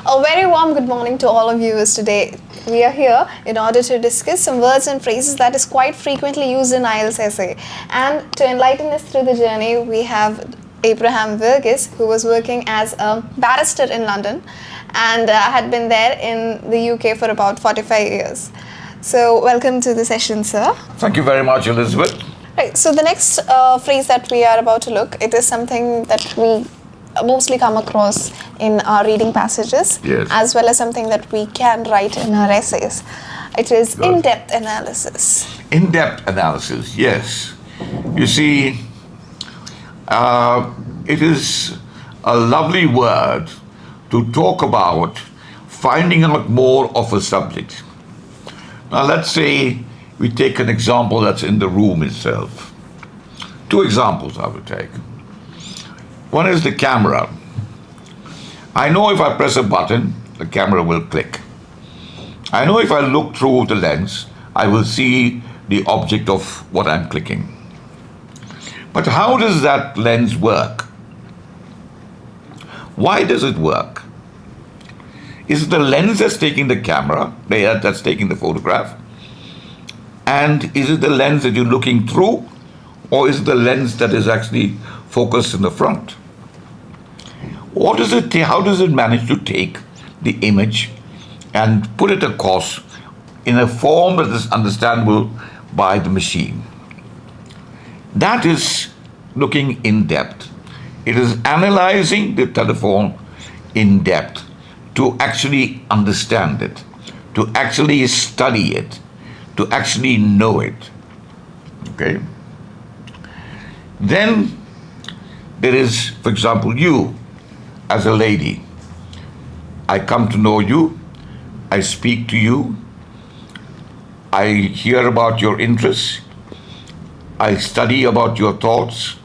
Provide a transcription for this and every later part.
A very warm good morning to all of viewers today. We are here in order to discuss some words and phrases that is quite frequently used in IELTS essay. And to enlighten us through the journey, we have Abraham Virgis, who was working as a barrister in London and had been there in the UK for about 45 years. So welcome to the session, sir. Thank you very much, Elizabeth. Right, so the next phrase that we are about to look, it is something that we mostly come across in our reading passages, Yes. as well as something that we can write in our essays. It is Good. in-depth analysis. In-depth analysis, yes. You see, it is a lovely word to talk about finding out more of a subject. Now, let's say we take an example that's in the room itself. Two examples I would take. One is the camera. I know if I press a button, the camera will click. I know if I look through the lens, I will see the object of what I'm clicking. But how does that lens work? Why does it work? Is it the lens that's taking the camera, that's taking the photograph? And is it the lens that you're looking through? Or is it the lens that is actually focused in the front? What does it how does it manage to take the image and put it across in a form that is understandable by the machine? That is looking in depth. It is analyzing the telephone in depth to actually understand it, to actually study it, to actually know it. Okay? Then there is, for example, you as a lady. I come to know you, I speak to you, I hear about your interests, I study about your thoughts,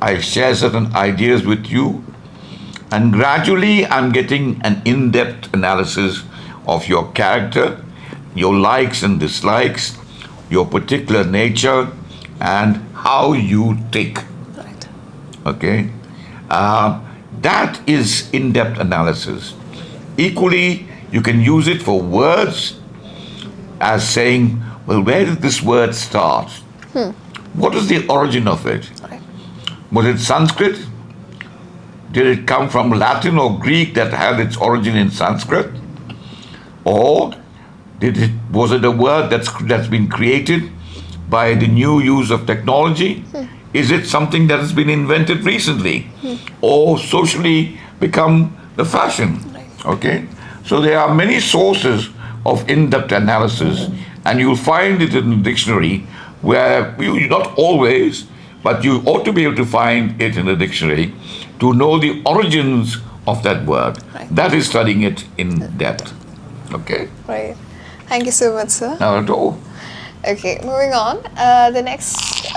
I share certain ideas with you, and gradually I'm getting an in-depth analysis of your character, your likes and dislikes, your particular nature, and how you think. Right. Okay? That is in-depth analysis. Equally, you can use it for words as saying, well, where did this word start? What is the origin of it? Right. Was it Sanskrit? Did it come from Latin or Greek that had its origin in Sanskrit? Or was it a word that's been created by the new use of technology? Is it something that has been invented recently or socially become the fashion? Right. Okay? So there are many sources of in-depth analysis, and you'll find it in the dictionary where you not always, but you ought to be able to find it in the dictionary to know the origins of that word. Right. That is studying it in depth. Okay? Right. Thank you so much, sir. Not at all. Okay, moving on. The next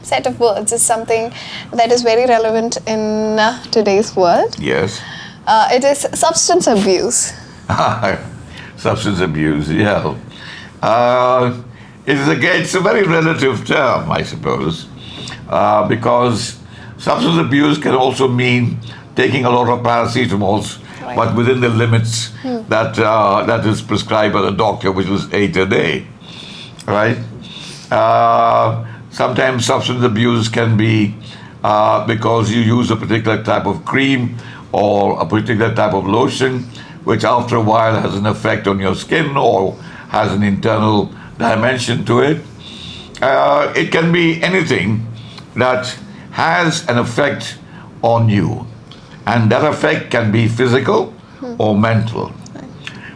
set of words is something that is very relevant in today's world. Yes. It is substance abuse. Substance abuse, yeah. It's a very relative term, I suppose, because substance abuse can also mean taking a lot of paracetamols, Right. but within the limits that is prescribed by the doctor, which is 8 a day, right? Sometimes substance abuse can be because you use a particular type of cream or a particular type of lotion, which after a while has an effect on your skin or has an internal dimension to it. It can be anything that has an effect on you, and that effect can be physical or mental.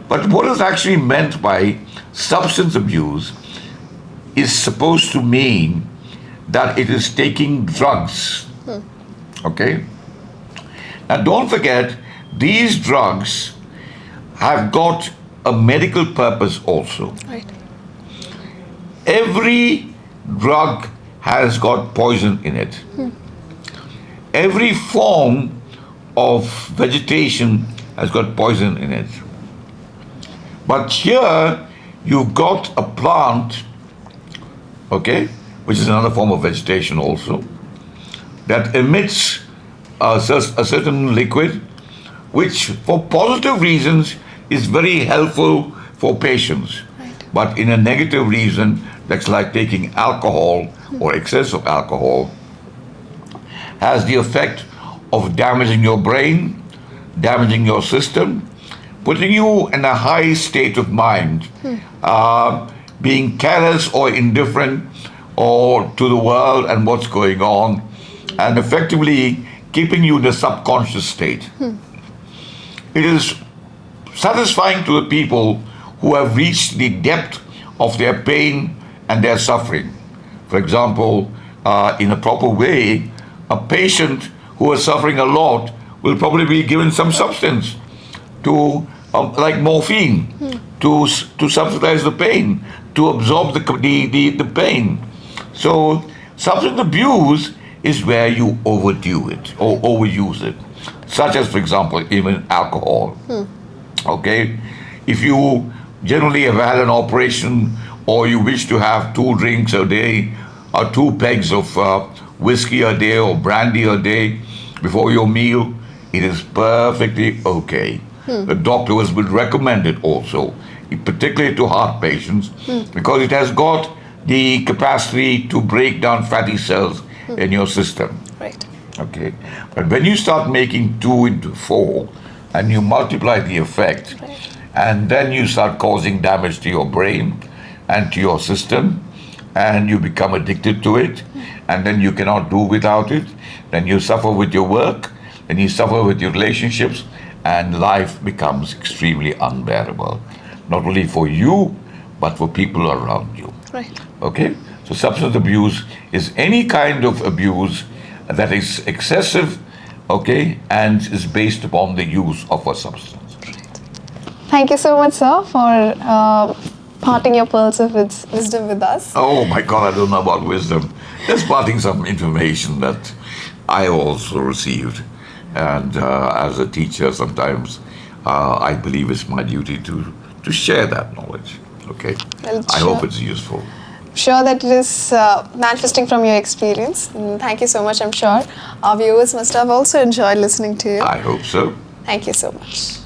But what is actually meant by substance abuse is supposed to mean that it is taking drugs. Okay? Now don't forget, these drugs have got a medical purpose also. Right. Every drug has got poison in it. Every form of vegetation has got poison in it. But here you've got a plant, okay, which is another form of vegetation also, that emits a certain liquid which for positive reasons is very helpful for patients. Right. But in a negative reason, that's like taking alcohol or excess of alcohol, has the effect of damaging your brain, damaging your system, putting you in a high state of mind, being careless or indifferent or to the world and what's going on, and effectively keeping you in a subconscious state. It is satisfying to the people who have reached the depth of their pain and their suffering. For example, in a proper way, a patient who is suffering a lot will probably be given some substance to, like morphine, to subsidize the pain, to absorb the pain. So substance abuse is where you overdo it or overuse it, such as, for example, even alcohol. Okay, if you generally have had an operation or you wish to have 2 drinks a day or 2 pegs of whiskey a day or brandy a day before your meal, it is perfectly okay. The doctors would recommend it also, particularly to heart patients, because it has got the capacity to break down fatty cells in your system. Right. Okay, but when you start making 2 into 4 and you multiply the effect, and then you start causing damage to your brain and to your system, and you become addicted to it, and then you cannot do without it, then you suffer with your work, then you suffer with your relationships, and life becomes extremely unbearable, not only for you, but for people around you. Right. Okay? So substance abuse is any kind of abuse that is excessive, okay, and is based upon the use of a substance. Thank you so much, sir, for parting your pearls of wisdom with us. Oh my God, I don't know about wisdom. Just parting some information that I also received. And as a teacher, sometimes I believe it's my duty to share that knowledge. Okay? Well, I sure. hope it's useful. Sure that it is manifesting from your experience. Thank you so much, I'm sure. Our viewers must have also enjoyed listening to you. I hope so. Thank you so much.